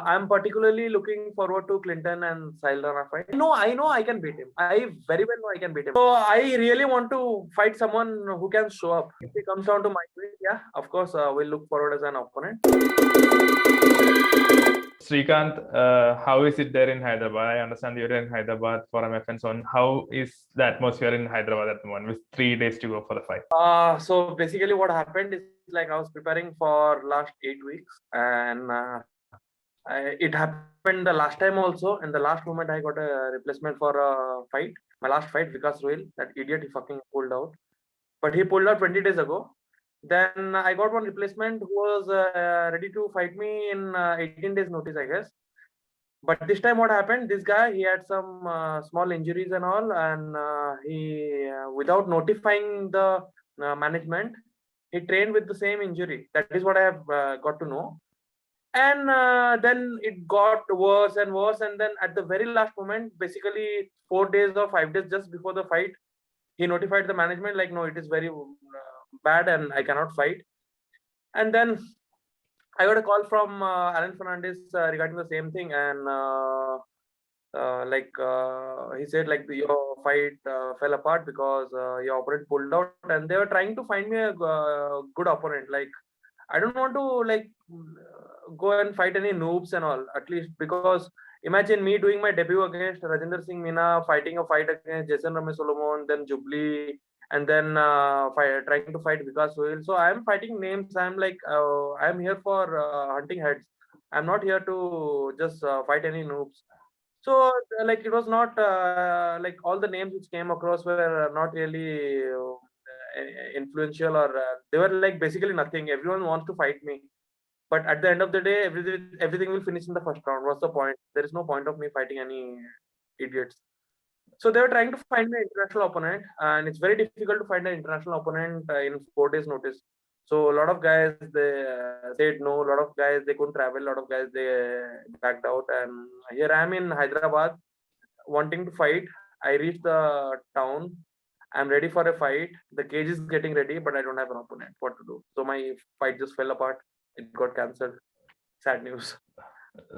I'm particularly looking forward to Clinton and Sahil Rana fight. I know I can beat him. I very well know I can beat him. So I really want to fight someone who can show up. If it comes down to my weight, yeah, of course, we'll look forward as an opponent. Srikanth, how is it there in Hyderabad? I understand you're in Hyderabad for MFN Zone. How is the atmosphere in Hyderabad at the moment with 3 days to go for the fight? So basically what happened is like I was preparing for last 8 weeks, and it happened the last time also. In the last moment, I got a replacement for a fight. My last fight, Vikas Royal, that idiot, he fucking pulled out. But he pulled out 20 days ago. Then I got one replacement who was ready to fight me in 18 days notice, I guess. But this time, what happened? This guy, he had some small injuries and all, and he, without notifying the management, he trained with the same injury. That is what I have got to know. And then it got worse and worse, and then at the very last moment, basically 4 days or 5 days just before the fight, he notified the management like, no, it is very bad and I cannot fight. And then I got a call from Alan Fernandez regarding the same thing, and he said like your fight fell apart because your opponent pulled out, and they were trying to find me a good opponent. Like, I don't want to like go and fight any noobs and all, at least, because imagine me doing my debut against Rajinder Singh Meena, fighting a fight against Jason Ramesh Solomon, then Jubilee, and then trying to fight Vikas Sohail. So I'm fighting names. I'm like, I'm here for hunting heads. I'm not here to just fight any noobs. So like it was not like all the names which came across were not really influential, or they were like basically nothing. Everyone wants to fight me, but at the end of the day, everything will finish in the first round. What's the point? There is no point of me fighting any idiots. So they were trying to find an international opponent, and it's very difficult to find an international opponent in 4 days notice. So a lot of guys, they said no. A lot of guys, they couldn't travel. A lot of guys, they backed out. And here I am in Hyderabad wanting to fight. I reached the town. I'm ready for a fight. The cage is getting ready, but I don't have an opponent. What to do? So my fight just fell apart. It got cancelled. Sad news.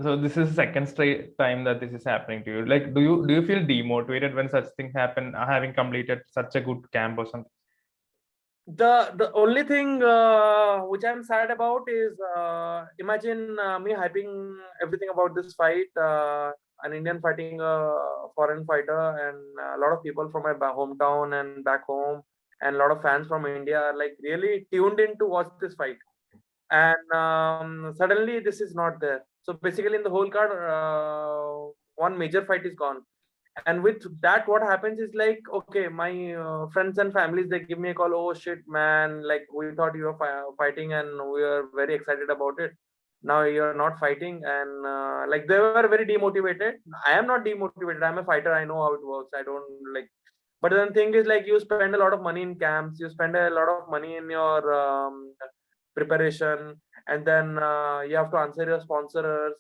So this is the second straight time that this is happening to you. Like, do you feel demotivated when such things happen, having completed such a good camp or something? The only thing which I'm sad about is imagine me hyping everything about this fight, an Indian fighting a foreign fighter, and a lot of people from my hometown and back home, and a lot of fans from India are like really tuned in to watch this fight. And suddenly this is not there. So basically, in the whole card, one major fight is gone. And with that, what happens is like, okay, my friends and families, they give me a call. Oh shit, man, like we thought you were fighting and we were very excited about it. Now you're not fighting, and like they were very demotivated. I am not demotivated. I'm a fighter. I know how it works. I don't like. But then thing is like, you spend a lot of money in camps, you spend a lot of money in your preparation, and then you have to answer your sponsors,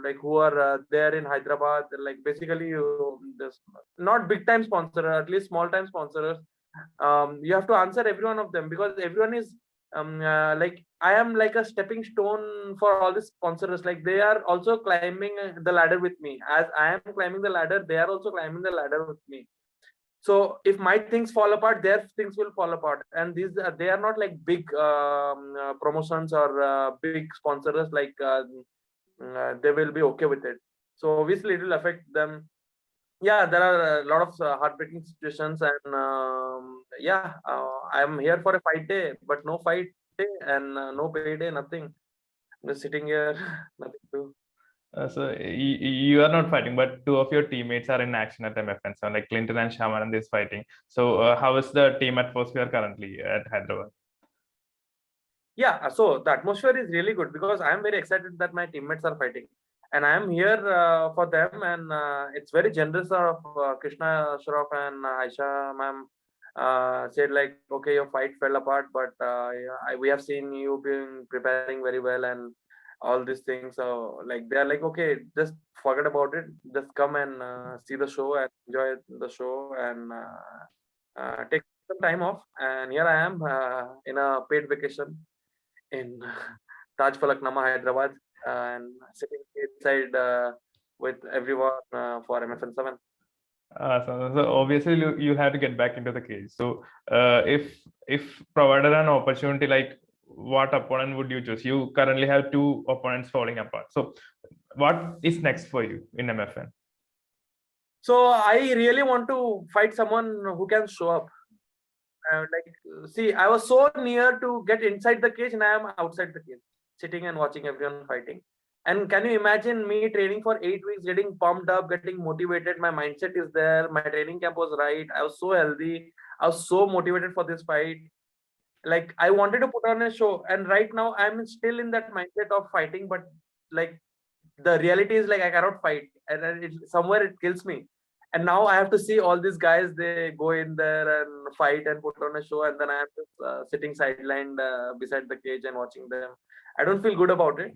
like who are there in Hyderabad. Like basically, you this not big time sponsor, at least small time sponsors. You have to answer every one of them, because everyone is like, I am like a stepping stone for all these sponsors. Like they are also climbing the ladder with me. As I am climbing the ladder, they are also climbing the ladder with me. So if my things fall apart, their things will fall apart. And these they are not like big promotions or big sponsors. Like they will be okay with it. So obviously it will affect them. Yeah, there are a lot of heartbreaking situations, and yeah, I'm here for a fight day, but no fight day, and no payday, nothing. I'm just sitting here, nothing to do. So you are not fighting, but two of your teammates are in action at MFN. So like Clinton and Shamanand is fighting. So how is the team atmosphere currently at Hyderabad? Yeah, so the atmosphere is really good, because I am very excited that my teammates are fighting, and I am here for them. And it's very generous of Krishna Shroff and Aisha ma'am said like, okay, your fight fell apart, but yeah, we have seen you been preparing very well and all these things. So like they are like, okay, just forget about it, just come and see the show and enjoy the show, and take some time off. And here I am in a paid vacation in Taj Falaknama, Hyderabad. and sitting inside with everyone for MFN7. So obviously you have to get back into the cage. So if provided an opportunity, like what opponent would you choose? You currently have two opponents falling apart. So what is next for you in MFN? So I really want to fight someone who can show up. See, I was so near to get inside the cage, and I am outside the cage, sitting and watching everyone fighting. And can you imagine me training for 8 weeks, getting pumped up, getting motivated? My mindset is there. My training camp was right. I was so healthy. I was so motivated for this fight. Like I wanted to put on a show, and right now I'm still in that mindset of fighting. But like the reality is, like I cannot fight, and then somewhere it kills me. And now I have to see all these guys. They go in there and fight and put on a show, and then I am just sitting sidelined beside the cage and watching them. I don't feel good about it.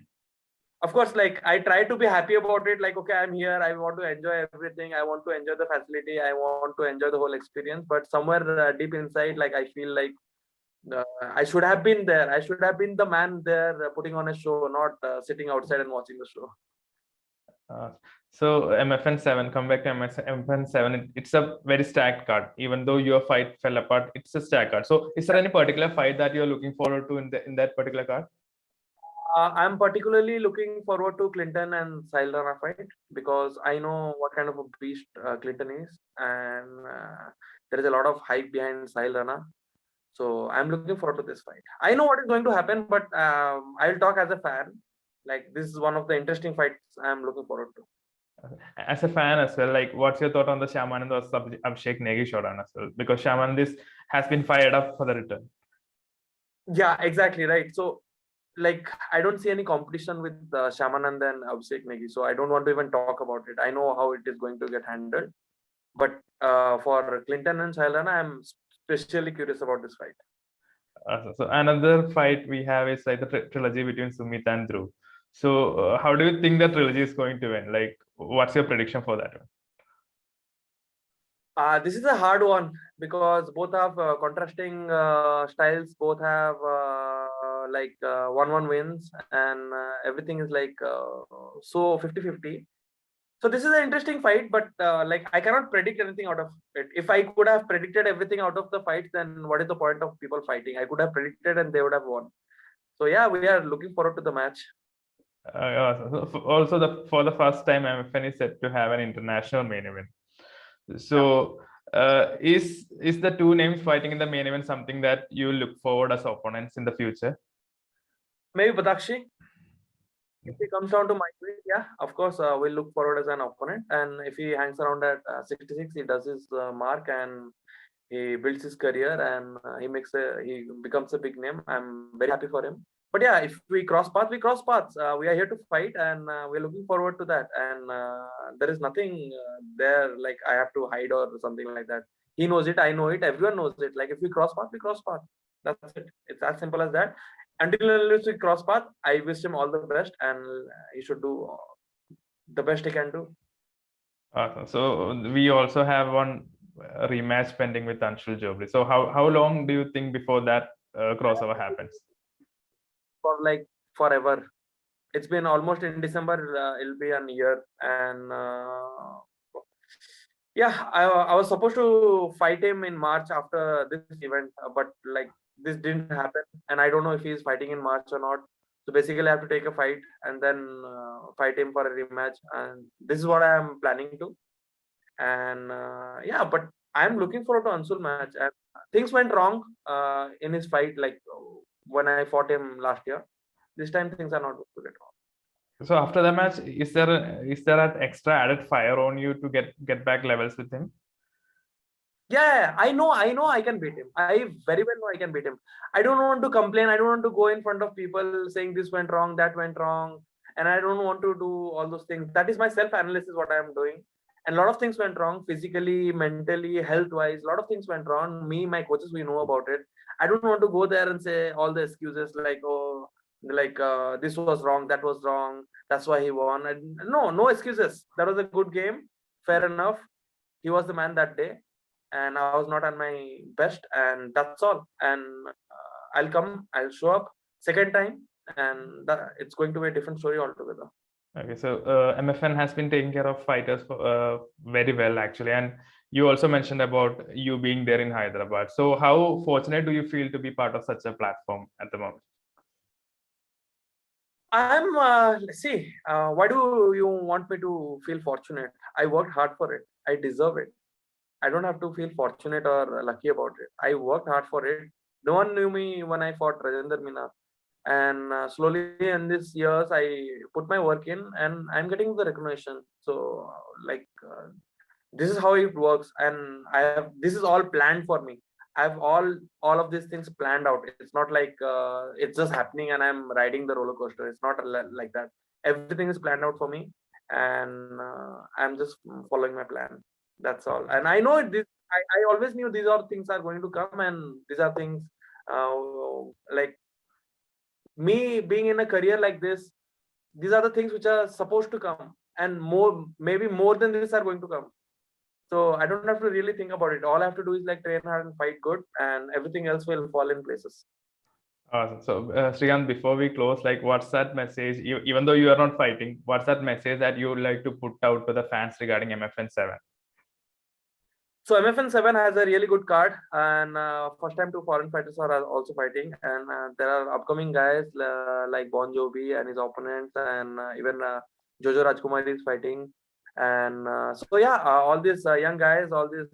Of course, like I try to be happy about it. Like, okay, I'm here. I want to enjoy everything. I want to enjoy the facility. I want to enjoy the whole experience. But somewhere deep inside, like I feel like uh, I should have been there. I should have been the man there putting on a show, not sitting outside and watching the show. So MFN7, come back to MFN7. It's a very stacked card. Even though your fight fell apart, it's a stacked card. So is there any particular fight that you're looking forward to in that particular card? I'm particularly looking forward to Clinton and Sahil Rana fight because I know what kind of a beast Clinton is, and there is a lot of hype behind Sahil Rana. So I'm looking forward to this fight. I know what is going to happen, but I'll talk as a fan. Like this is one of the interesting fights I'm looking forward to. As a fan as well, like what's your thought on the Shyamanand versus Abhishek Negi showdown as well? Because Shyamanand has been fired up for the return. Yeah, exactly right. So like I don't see any competition with Shyamanand and Abhishek Negi, so I don't want to even talk about it. I know how it is going to get handled, but for Clinton and Sahil Rana, I'm especially curious about this fight. So another fight we have is like the trilogy between Sumit and Dhruv. So how do you think the trilogy is going to end? Like, what's your prediction for that one? This is a hard one because both have contrasting styles. Both have like 1-1 wins, and everything is like so 50-50. So this is an interesting fight, but like I cannot predict anything out of it. If I could have predicted everything out of the fight, then what is the point of people fighting? I could have predicted, and they would have won. So yeah, we are looking forward to the match. Also, for the first time, MFN is set to have an international main event. So, is the two names fighting in the main event something that you look forward as opponents in the future? Maybe Badakshi. If he comes down to my weight, yeah, of course, we'll look forward as an opponent. And if he hangs around at 66, he does his mark and he builds his career and he becomes a big name. I'm very happy for him. But yeah, if we cross paths, we cross paths. We are here to fight, and we're looking forward to that. And there is nothing there like I have to hide or something like that. He knows it, I know it, everyone knows it. Like if we cross paths, we cross paths. That's it. It's as simple as that. Until we cross path, I wish him all the best, and he should do the best he can do. Awesome. So we also have one rematch pending with Anshul Jobri. So how long do you think before that crossover happens? For like forever. It's been almost in December. It'll be a year, and yeah, I was supposed to fight him in March after this event, but like this didn't happen, and I don't know if he's fighting in March or not. So basically, I have to take a fight and then fight him for a rematch, and this is what I am planning to. And yeah, but I'm looking forward to Anshul match. And things went wrong in his fight, like when I fought him last year. This time things are not going to get wrong. So after the match, is there an extra added fire on you to get back levels with him? Yeah, I know I can beat him. I very well know I can beat him. I don't want to complain. I don't want to go in front of people saying this went wrong, that went wrong, and I don't want to do all those things. That is my self-analysis, what I am doing. And a lot of things went wrong physically, mentally, health-wise. A lot of things went wrong. Me, my coaches, we know about it. I don't want to go there and say all the excuses like, oh, like this was wrong, that was wrong, that's why he won. And no excuses. That was a good game. Fair enough. He was the man that day, and I was not on my best, and that's all. And I'll show up second time, and it's going to be a different story altogether. Okay, so MFN has been taking care of fighters very well, actually, and you also mentioned about you being there in Hyderabad. So how fortunate do you feel to be part of such a platform at the moment? I'm see. Why do you want me to feel fortunate? I worked hard for it. I deserve it. I don't have to feel fortunate or lucky about it. I worked hard for it. No one knew me when I fought Rajendra Mina, and slowly in these years, I put my work in, and I'm getting the recognition. So, this is how it works, and I have this is all planned for me. I have all of these things planned out. It's not like it's just happening and I'm riding the roller coaster. It's not like that. Everything is planned out for me, and I'm just following my plan. That's all. And I know this. I always knew these are things are going to come, and these are things like me being in a career like this. These are the things which are supposed to come, and more, maybe more than this, are going to come. So I don't have to really think about it. All I have to do is like train hard and fight good, and everything else will fall in places. Awesome. So, Srikanth, before we close, like, what's that message? Even though you are not fighting, what's that message that you would like to put out to the fans regarding MFN 7? So MFN 7 has a really good card, and first time 2 foreign fighters are also fighting, and there are upcoming guys like Bon Jovi and his opponents, and even Jojo Rajkumari is fighting. And so yeah, all these young guys, all these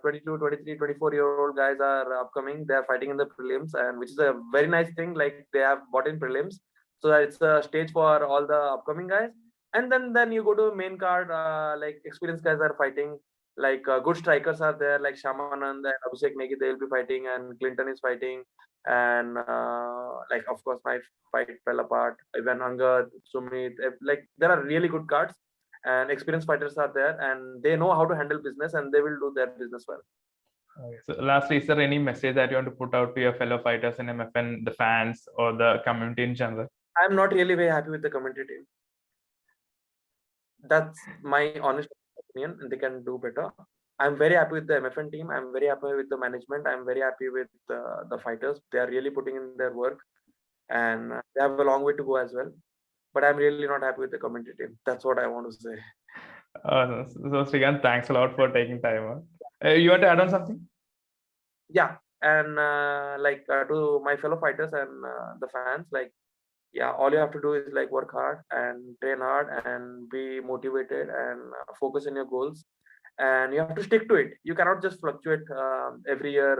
22, 23, 24-year-old guys are upcoming. They are fighting in the prelims, and which is a very nice thing. Like they have bought in prelims, so that it's a stage for all the upcoming guys. And then you go to main card, like experienced guys are fighting, like good strikers are there, like Shamanand and Abhishek Negi, they'll be fighting, and Clinton is fighting, and like of course my fight fell apart. Even Angad, Sumit, like there are really good cards, and experienced fighters are there, and they know how to handle business, and they will do their business well. Okay. So lastly, is there any message that you want to put out to your fellow fighters in MFN, the fans, or the community in general? I'm not really very happy with the community team. That's my honest opinion, and they can do better. I'm very happy with the MFN team. I'm very happy with the management. I'm very happy with the fighters. They are really putting in their work, and they have a long way to go as well. But I'm really not happy with the community team. That's what I want to say. So Srikanth, thanks a lot for taking time. You want to add on something? Yeah, and to my fellow fighters and the fans, like, yeah, all you have to do is like work hard and train hard and be motivated and focus on your goals, and you have to stick to it. You cannot just fluctuate. Every year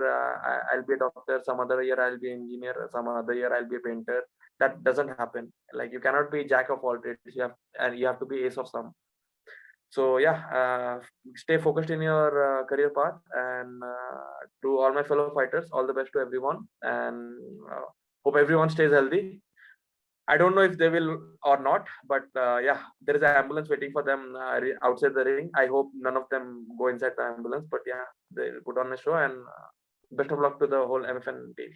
I'll be a doctor, some other year I'll be an engineer, some other year I'll be a painter. That doesn't happen. Like you cannot be jack of all trades. You have to be ace of some. So yeah, stay focused in your career path, and to all my fellow fighters, all the best to everyone, and hope everyone stays healthy. I don't know if they will or not, but yeah, there is an ambulance waiting for them outside the ring. I hope none of them go inside the ambulance, but yeah, they'll put on a show, and best of luck to the whole MFN team.